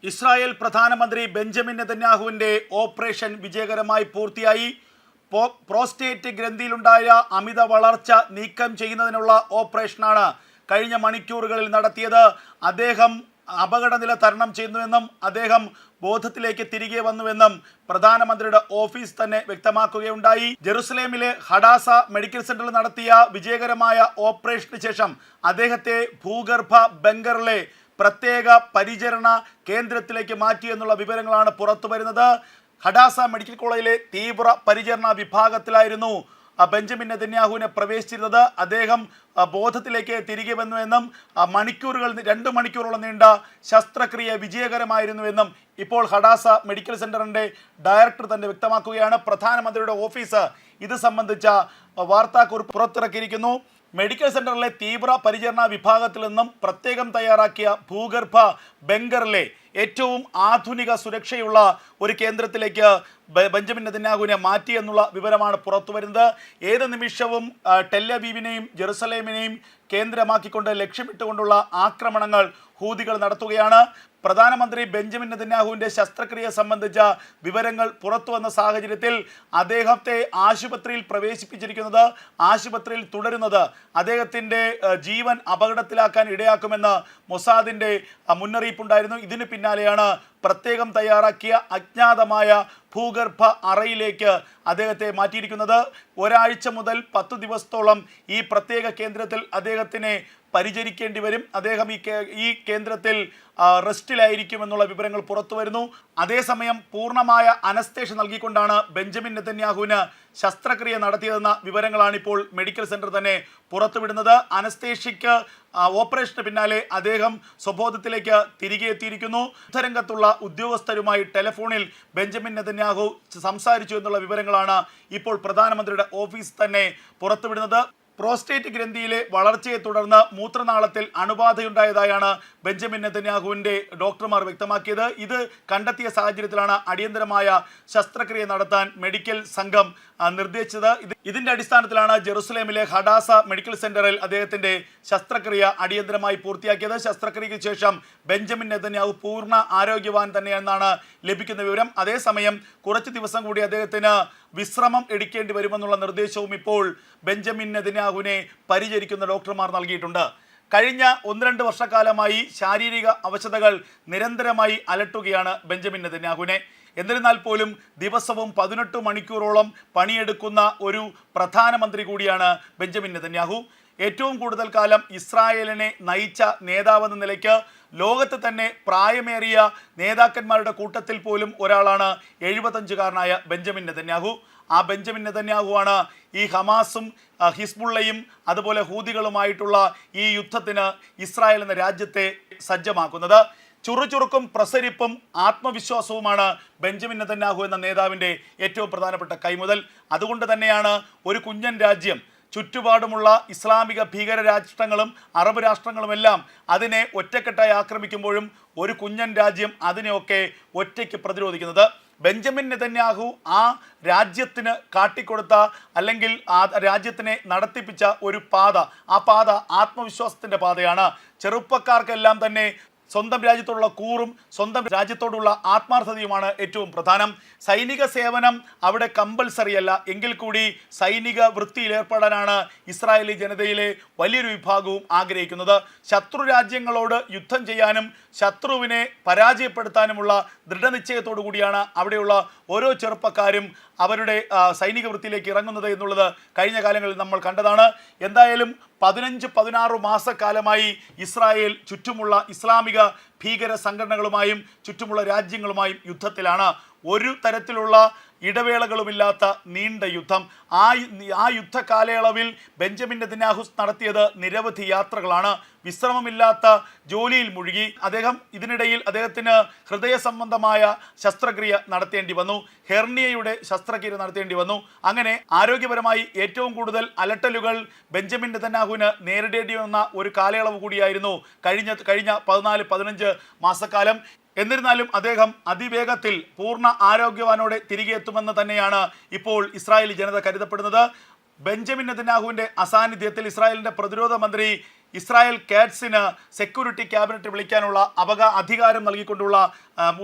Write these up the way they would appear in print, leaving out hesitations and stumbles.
Israel പ്രധാനമന്ത്രി Benjamin നെതന്യാഹുവിൻ്റെ operation വിജയകരമായി പൂർത്തിയായി. പ്രോസ്റ്റേറ്റ് ഗ്രന്ഥിയിലുണ്ടായ അമിത വളർച്ച നീക്കം ചെയ്യുന്നതിനുള്ള ഓപ്പറേഷനാണ് കഴിഞ്ഞ മണിക്കൂറുകളിൽ നടത്തിയത്. അദ്ദേഹം അപകടനില തരണം ചെയ്യുന്നുവെന്നും അദ്ദേഹം ബോധത്തിലേക്ക് തിരികെ വന്നുവെന്നും പ്രധാനമന്ത്രിയുടെ ഓഫീസ് തന്നെ വ്യക്തമാക്കുകയുണ്ടായി. ജെറുസലേമിലെ ഹഡാസ മെഡിക്കൽ സെന്ററിൽ നടത്തിയ വിജയകരമായ ഓപ്പറേഷന് ശേഷം അദ്ദേഹത്തെ ഭൂഗർഭ ബങ്കറിലെ പ്രത്യേക പരിചരണ കേന്ദ്രത്തിലേക്ക് മാറ്റിയെന്നുള്ള വിവരങ്ങളാണ് പുറത്തു വരുന്നത്. ഹഡാസ മെഡിക്കൽ കോളേജിലെ തീവ്ര പരിചരണ വിഭാഗത്തിലായിരുന്നു ബെഞ്ചമിൻ നെതന്യാഹുവിനെ പ്രവേശിച്ചിരുന്നത്. അദ്ദേഹം ബോധത്തിലേക്ക് തിരികെ വന്നുവെന്നും 2 മണിക്കൂറോളം നീണ്ട ശസ്ത്രക്രിയ വിജയകരമായിരുന്നുവെന്നും ഇപ്പോൾ ഹഡാസ മെഡിക്കൽ സെന്ററിൻ്റെ ഡയറക്ടർ തന്നെ വ്യക്തമാക്കുകയാണ്. പ്രധാനമന്ത്രിയുടെ ഓഫീസ് ഇത് സംബന്ധിച്ച വാർത്താക്കുറിപ്പ് പുറത്തിറക്കിയിരിക്കുന്നു. മെഡിക്കൽ സെന്ററിലെ തീവ്ര പരിചരണ വിഭാഗത്തിൽ നിന്നും പ്രത്യേകം തയ്യാറാക്കിയ ഭൂഗർഭ ബങ്കറിലെ ഏറ്റവും ആധുനിക സുരക്ഷയുള്ള ഒരു കേന്ദ്രത്തിലേക്ക് ബെഞ്ചമിൻ നെതന്യാഹുവിനെ മാറ്റി എന്നുള്ള വിവരമാണ് പുറത്തു വരുന്നത്. ഏത് നിമിഷവും ടെൽ-അവീവിനെയും ജെറുസലേമിനെയും കേന്ദ്രമാക്കിക്കൊണ്ട് ലക്ഷ്യമിട്ടുകൊണ്ടുള്ള ആക്രമണങ്ങൾ ഹൂതികൾ നടത്തുകയാണ്. പ്രധാനമന്ത്രി ബെഞ്ചമിൻ നെതന്യാഹുവിൻ്റെ ശസ്ത്രക്രിയ സംബന്ധിച്ച വിവരങ്ങൾ പുറത്തു വന്ന സാഹചര്യത്തിൽ അദ്ദേഹത്തെ ആശുപത്രിയിൽ പ്രവേശിപ്പിച്ചിരിക്കുന്നത്, ആശുപത്രിയിൽ തുടരുന്നത് അദ്ദേഹത്തിൻ്റെ ജീവൻ അപകടത്തിലാക്കാൻ ഇടയാക്കുമെന്ന് മൊസാദിൻ്റെ മുന്നറിയിപ്പുണ്ടായിരുന്നു. ഇതിന് പിന്നാലെയാണ് പ്രത്യേകം തയ്യാറാക്കിയ അജ്ഞാതമായ ഭൂഗർഭ അറയിലേക്ക് അദ്ദേഹത്തെ മാറ്റിയിരിക്കുന്നത്. ഒരാഴ്ച മുതൽ 10 ദിവസത്തോളം ഈ പ്രത്യേക കേന്ദ്രത്തിൽ അദ്ദേഹത്തിനെ പരിചരിക്കേണ്ടി വരും. അദ്ദേഹം ഈ കേന്ദ്രത്തിൽ റെസ്റ്റിലായിരിക്കുമെന്നുള്ള വിവരങ്ങൾ പുറത്തു വരുന്നു. അതേസമയം പൂർണ്ണമായ അനസ്തേഷ്യ നൽകിക്കൊണ്ടാണ് ബെഞ്ചമിൻ നെതന്യാഹുവിന് ശസ്ത്രക്രിയ നടത്തിയതെന്ന വിവരങ്ങളാണ് ഇപ്പോൾ മെഡിക്കൽ സെന്റർ തന്നെ പുറത്തുവിടുന്നത്. അനസ്തേഷ്യയ്ക്ക് ഓപ്പറേഷന് പിന്നാലെ അദ്ദേഹം സ്വബോധത്തിലേക്ക് തിരികെ എത്തിയിരിക്കുന്നു. യുദ്ധരംഗത്തുള്ള ഉദ്യോഗസ്ഥരുമായി ടെലിഫോണിൽ ബെഞ്ചമിൻ നെതന്യാഹു സംസാരിച്ചു എന്നുള്ള വിവരങ്ങളാണ് ഇപ്പോൾ പ്രധാനമന്ത്രിയുടെ ഓഫീസ് തന്നെ പുറത്തുവിടുന്നത്. പ്രോസ്റ്റേറ്റ് ഗ്രന്ഥിയിലെ വളർച്ചയെ തുടർന്ന് മൂത്രനാളത്തിൽ അണുബാധയുണ്ടായതായാണ് ബെഞ്ചമിൻ നെതന്യാഹുവിൻ്റെ ഡോക്ടർമാർ വ്യക്തമാക്കിയത്. ഇത് കണ്ടെത്തിയ സാഹചര്യത്തിലാണ് അടിയന്തരമായ ശസ്ത്രക്രിയ നടത്താൻ മെഡിക്കൽ സംഘം നിർദ്ദേശിച്ചത്. ഇതിൻ്റെ അടിസ്ഥാനത്തിലാണ് ജെറുസലേമിലെ ഹഡാസ മെഡിക്കൽ സെന്ററിൽ അദ്ദേഹത്തിൻ്റെ ശസ്ത്രക്രിയ അടിയന്തരമായി പൂർത്തിയാക്കിയത്. ശസ്ത്രക്രിയയ്ക്ക് ശേഷം ബെഞ്ചമിൻ നെതന്യാഹു പൂർണ്ണ ആരോഗ്യവാൻ തന്നെയെന്നാണ് ലഭിക്കുന്ന വിവരം. അതേസമയം കുറച്ച് ദിവസം കൂടി അദ്ദേഹത്തിന് വിശ്രമം എടുക്കേണ്ടി വരുമെന്നുള്ള നിർദ്ദേശവും ഇപ്പോൾ ബെഞ്ചമിൻ നെതന്യാഹുവിനെ പരിചരിക്കുന്ന ഡോക്ടർമാർ നൽകിയിട്ടുണ്ട്. കഴിഞ്ഞ 1-2 വർഷക്കാലമായി ശാരീരിക അവശതകൾ നിരന്തരമായി അലട്ടുകയാണ് ബെഞ്ചമിൻ നെതന്യാഹുവിനെ. എന്നിരുന്നാൽ പോലും ദിവസവും 18 മണിക്കൂറോളം പണിയെടുക്കുന്ന ഒരു പ്രധാനമന്ത്രി കൂടിയാണ് ബെഞ്ചമിൻ നെതന്യാഹു. ഏറ്റവും കൂടുതൽ കാലം ഇസ്രായേലിനെ നയിച്ച നേതാവെന്ന നിലയ്ക്ക് ലോകത്ത് തന്നെ പ്രായമേറിയ നേതാക്കന്മാരുടെ കൂട്ടത്തിൽ പോലും ഒരാളാണ് 75കാരനായ ബെഞ്ചമിൻ നെതന്യാഹു. ആ ബെഞ്ചമിൻ നെതന്യാഹുവാണ് ഈ ഹമാസും ഹിസ്ബുള്ളയും അതുപോലെ ഹൂതികളുമായിട്ടുള്ള ഈ യുദ്ധത്തിന് ഇസ്രായേൽ എന്ന രാജ്യത്തെ സജ്ജമാക്കുന്നത്. ചുറുചുറുക്കും പ്രസരിപ്പും ആത്മവിശ്വാസവുമാണ് ബെഞ്ചമിൻ നെതന്യാഹു എന്ന നേതാവിൻ്റെ ഏറ്റവും പ്രധാനപ്പെട്ട കൈമുതൽ. അതുകൊണ്ട് തന്നെയാണ് ഒരു കുഞ്ഞൻ രാജ്യം ചുറ്റുപാടുമുള്ള ഇസ്ലാമിക ഭീകര രാഷ്ട്രങ്ങളും അറബ് രാഷ്ട്രങ്ങളുമെല്ലാം അതിനെ ഒറ്റക്കെട്ടായി ആക്രമിക്കുമ്പോഴും ഒരു കുഞ്ഞൻ രാജ്യം അതിനെയൊക്കെ ഒറ്റയ്ക്ക് പ്രതിരോധിക്കുന്നത്. ബെഞ്ചമിൻ നെതന്യാഹു ആ രാജ്യത്തിന് കാട്ടിക്കൊടുത്ത അല്ലെങ്കിൽ ആ രാജ്യത്തിനെ നടത്തിപ്പിച്ച ഒരു പാത, ആ പാത ആത്മവിശ്വാസത്തിൻ്റെ പാതയാണ്. ചെറുപ്പക്കാർക്കെല്ലാം തന്നെ സ്വന്തം രാജ്യത്തോടുള്ള കൂറും സ്വന്തം രാജ്യത്തോടുള്ള ആത്മാർത്ഥതയുമാണ് ഏറ്റവും പ്രധാനം. സൈനിക സേവനം അവിടെ കമ്പൽസറി അല്ല, എങ്കിൽ കൂടി സൈനിക വൃത്തിയിൽ ഏർപ്പെടാനാണ് ഇസ്രായേലി ജനതയിലെ വലിയൊരു വിഭാഗവും ആഗ്രഹിക്കുന്നത്. ശത്രു രാജ്യങ്ങളോട് യുദ്ധം ചെയ്യാനും ശത്രുവിനെ പരാജയപ്പെടുത്താനുമുള്ള ദൃഢനിശ്ചയത്തോടു കൂടിയാണ് അവിടെയുള്ള ഓരോ ചെറുപ്പക്കാരും അവരുടെ സൈനിക വൃത്തിയിലേക്ക് ഇറങ്ങുന്നത് എന്നുള്ളത് കഴിഞ്ഞ കാലങ്ങളിൽ നമ്മൾ കണ്ടതാണ്. എന്തായാലും 15-16 മാസക്കാലമായി ഇസ്രായേൽ ചുറ്റുമുള്ള ഇസ്ലാമിക ഭീകര സംഘടനകളുമായും ചുറ്റുമുള്ള രാജ്യങ്ങളുമായും യുദ്ധത്തിലാണ്. ഒരു തരത്തിലുള്ള ഇടവേളകളുമില്ലാത്ത നീണ്ട യുദ്ധം. ആ യുദ്ധ കാലയളവിൽ ബെഞ്ചമിൻ നെതന്യാഹു നടത്തിയത് നിരവധി യാത്രകളാണ്. വിശ്രമമില്ലാത്ത ജോലിയിൽ മുഴുകി അദ്ദേഹം. ഇതിനിടയിൽ അദ്ദേഹത്തിന് ഹൃദയ സംബന്ധമായ ശസ്ത്രക്രിയ നടത്തേണ്ടി വന്നു, ഹെർണിയയുടെ ശസ്ത്രക്രിയ നടത്തേണ്ടി വന്നു. അങ്ങനെ ആരോഗ്യപരമായി ഏറ്റവും കൂടുതൽ അലട്ടലുകൾ ബെഞ്ചമിൻ നെതന്യാഹുവിന് നേരിടേണ്ടി വന്ന ഒരു കാലയളവ് കൂടിയായിരുന്നു കഴിഞ്ഞ 14-15 മാസക്കാലം. എന്നിരുന്നാലും അദ്ദേഹം അതിവേഗത്തിൽ പൂർണ്ണ ആരോഗ്യവാനോടെ തിരികെ എത്തുമെന്ന് തന്നെയാണ് ഇപ്പോൾ ഇസ്രായേലി ജനത കരുതപ്പെടുന്നത്. ബെഞ്ചമിൻ നെതന്യാഹുവിൻ്റെ അസാന്നിധ്യത്തിൽ ഇസ്രായേലിൻ്റെ പ്രതിരോധ മന്ത്രി ഇസ്രായേൽ കാറ്റ്സിന് സെക്യൂരിറ്റി ക്യാബിനറ്റ് വിളിക്കാനുള്ള അധികാരം നൽകിക്കൊണ്ടുള്ള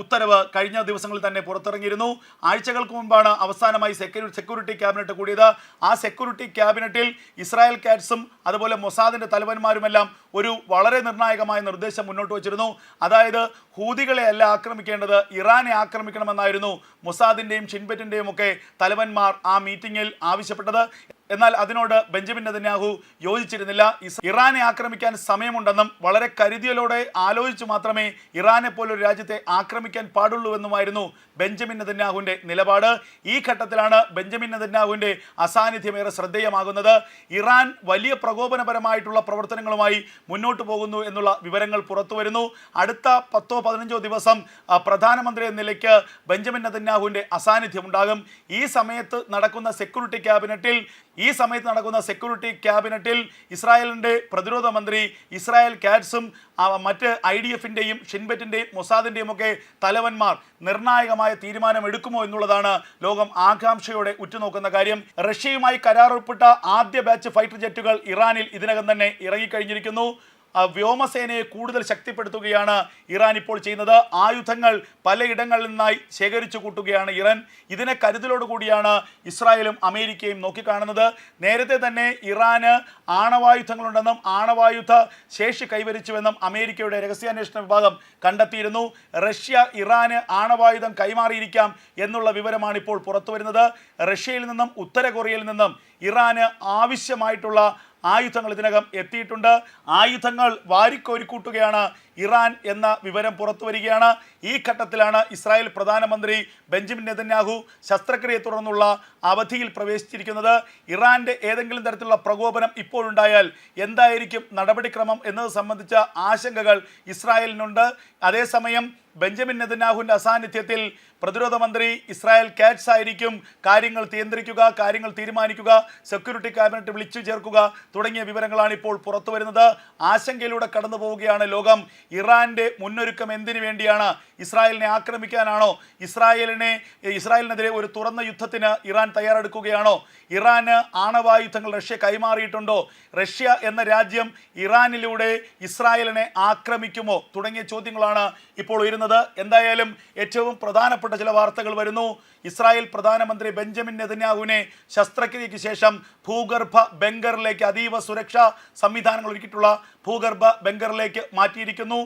ഉത്തരവ് കഴിഞ്ഞ ദിവസങ്ങളിൽ തന്നെ പുറത്തിറങ്ങിയിരുന്നു. ആഴ്ചകൾക്ക് മുൻപാണ് അവസാനമായി സെക്യൂരിറ്റി ക്യാബിനറ്റ് കൂടിയത്. ആ സെക്യൂരിറ്റി ക്യാബിനറ്റിൽ ഇസ്രായേൽ കാറ്റ്സും അതുപോലെ മൊസാദിന്റെ തലവന്മാരുമെല്ലാം ഒരു വളരെ നിർണായകമായ നിർദ്ദേശം മുന്നോട്ട് വച്ചിരുന്നു. അതായത് ഹൂതികളെ അല്ല ആക്രമിക്കേണ്ടത്, ഇറാനെ ആക്രമിക്കണമെന്നായിരുന്നു മൊസാദിന്റെയും ഷിൻബെറ്റിന്റെയും ഒക്കെ തലവന്മാർ ആ മീറ്റിംഗിൽ ആവശ്യപ്പെട്ടത്. എന്നാൽ അതിനോട് ബെഞ്ചമിൻ നെതന്യാഹു യോജിച്ചിരുന്നില്ല. ഇറാനെ ആക്രമിക്കാൻ സമയമുണ്ടെന്നും വളരെ കരുതിയലോടെ ആലോചിച്ചു മാത്രമേ ഇറാനെ പോലൊരു രാജ്യത്തെ ആക്രമിക്കാൻ പാടുള്ളൂവെന്നുമായിരുന്നു ബെഞ്ചമിൻ നെതന്യാഹുവിന്റെ നിലപാട്. ഈ ഘട്ടത്തിലാണ് ബെഞ്ചമിൻ നെതന്യാഹുവിന്റെ അസാന്നിധ്യം ഏറെ ശ്രദ്ധേയമാകുന്നത്. ഇറാൻ വലിയ പ്രകോപനപരമായിട്ടുള്ള പ്രവർത്തനങ്ങളുമായി മുന്നോട്ട് പോകുന്നു എന്നുള്ള വിവരങ്ങൾ പുറത്തു വരുന്നു. അടുത്ത 10-15 ദിവസം പ്രധാനമന്ത്രി എന്ന നിലയ്ക്ക് ബെഞ്ചമിൻ നെതന്യാഹുവിന്റെ അസാന്നിധ്യം ഉണ്ടാകും. ഈ സമയത്ത് നടക്കുന്ന സെക്യൂരിറ്റി ക്യാബിനറ്റിൽ ഇസ്രായേലിന്റെ പ്രതിരോധ മന്ത്രി ഇസ്രായേൽ കാറ്റ്സും മറ്റ് IDF-ന്റെയും ഷിൻബെറ്റിന്റെയും മൊസാദിന്റെയും ഒക്കെ തലവന്മാർ നിർണായകമായ തീരുമാനം എടുക്കുമോ എന്നുള്ളതാണ് ലോകം ആകാംക്ഷയോടെ ഉറ്റുനോക്കുന്ന കാര്യം. റഷ്യയുമായി കരാറൊപ്പിട്ട ആദ്യ ബാച്ച് ഫൈറ്റർ ജെറ്റുകൾ ഇറാനിൽ ഇതിനകം തന്നെ ഇറങ്ങിക്കഴിഞ്ഞിരിക്കുന്നു. വ്യോമസേനയെ കൂടുതൽ ശക്തിപ്പെടുത്തുകയാണ് ഇറാൻ ഇപ്പോൾ ചെയ്യുന്നത്. ആയുധങ്ങൾ പലയിടങ്ങളിൽ നിന്നായി ശേഖരിച്ചു കൂട്ടുകയാണ് ഇറാൻ. ഇതിനെ കരുതലോടുകൂടിയാണ് ഇസ്രായേലും അമേരിക്കയും നോക്കിക്കാണുന്നത്. നേരത്തെ തന്നെ ഇറാന് ആണവായുധങ്ങളുണ്ടെന്നും ആണവായുധ ശേഷി കൈവരിച്ചുവെന്നും അമേരിക്കയുടെ രഹസ്യാന്വേഷണ വിഭാഗം കണ്ടെത്തിയിരുന്നു. റഷ്യ ഇറാന് ആണവായുധം കൈമാറിയിരിക്കാം എന്നുള്ള വിവരമാണ് ഇപ്പോൾ പുറത്തു വരുന്നത്. റഷ്യയിൽ നിന്നും ഉത്തര കൊറിയയിൽ നിന്നും ഇറാന് ആവശ്യമായിട്ടുള്ള ആയുധങ്ങൾ ഇതിനകം എത്തിയിട്ടുണ്ട്. ആയുധങ്ങൾ വാരിക്കോരിക്കൂട്ടുകയാണ് ഇറാൻ എന്ന വിവരം പുറത്തു വരികയാണ്. ഈ ഘട്ടത്തിലാണ് ഇസ്രായേൽ പ്രധാനമന്ത്രി ബെഞ്ചമിൻ നെതന്യാഹു ശസ്ത്രക്രിയയെ തുടർന്നുള്ള അവധിയിൽ പ്രവേശിച്ചിരിക്കുന്നത്. ഇറാന്റെ ഏതെങ്കിലും തരത്തിലുള്ള പ്രകോപനം ഇപ്പോഴുണ്ടായാൽ എന്തായിരിക്കും നടപടിക്രമം എന്നത് സംബന്ധിച്ച ആശങ്കകൾ ഇസ്രായേലിനുണ്ട്. അതേസമയം ബെഞ്ചമിൻ നെതന്യാഹുവിൻ്റെ അസാന്നിധ്യത്തിൽ പ്രതിരോധ മന്ത്രി ഇസ്രായേൽ കാറ്റ്സ് ആയിരിക്കും കാര്യങ്ങൾ തീരുമാനിക്കുക, സെക്യൂരിറ്റി ക്യാബിനറ്റ് വിളിച്ചു ചേർക്കുക തുടങ്ങിയ വിവരങ്ങളാണ് ഇപ്പോൾ പുറത്തു വരുന്നത്. ആശങ്കയിലൂടെ കടന്നു പോവുകയാണ് ലോകം. ഇറാന്റെ മുന്നൊരുക്കം എന്തിനു വേണ്ടിയാണ്? ഇസ്രായേലിനെ ആക്രമിക്കാനാണോ? ഇസ്രായേലിനെതിരെ ഒരു തുറന്ന യുദ്ധത്തിന് ഇറാൻ തയ്യാറെടുക്കുകയാണോ? ഇറാന് ആണവായുധങ്ങൾ റഷ്യ കൈമാറിയിട്ടുണ്ടോ? റഷ്യ എന്ന രാജ്യം ഇറാനിലൂടെ ഇസ്രായേലിനെ ആക്രമിക്കുമോ തുടങ്ങിയ ചോദ്യങ്ങളാണ് ഇപ്പോൾ ഉയരുന്നത്. എന്തായാലും ഏറ്റവും പ്രധാനപ്പെട്ട ചില വാർത്തകൾ വരുന്നു. ഇസ്രായേൽ പ്രധാനമന്ത്രി ബെഞ്ചമിൻ നെതന്യാഹുവിനെ ശസ്ത്രക്രിയയ്ക്ക് ശേഷം ഭൂഗർഭ ബങ്കറിലേക്ക്, അതീവ സുരക്ഷാ സംവിധാനങ്ങൾ ഒരുക്കിയിട്ടുള്ള ഭൂഗർഭ ബങ്കറിലേക്ക് മാറ്റിയിരിക്കുന്നു.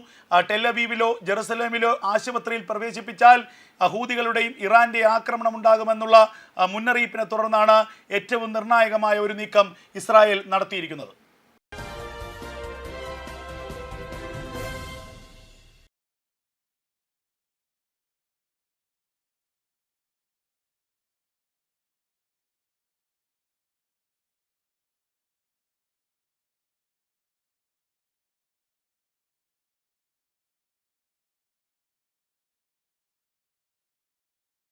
ടെലവീവിലോ ജെറുസലേമിലോ ആശുപത്രിയിൽ പ്രവേശിപ്പിച്ചാൽ ഹൂതികളുടെയും ഇറാന്റെ ആക്രമണം ഉണ്ടാകുമെന്നുള്ള മുന്നറിയിപ്പിനെ തുടർന്നാണ് ഏറ്റവും നിർണായകമായ ഒരു നീക്കം ഇസ്രായേൽ നടത്തിയിരിക്കുന്നത്.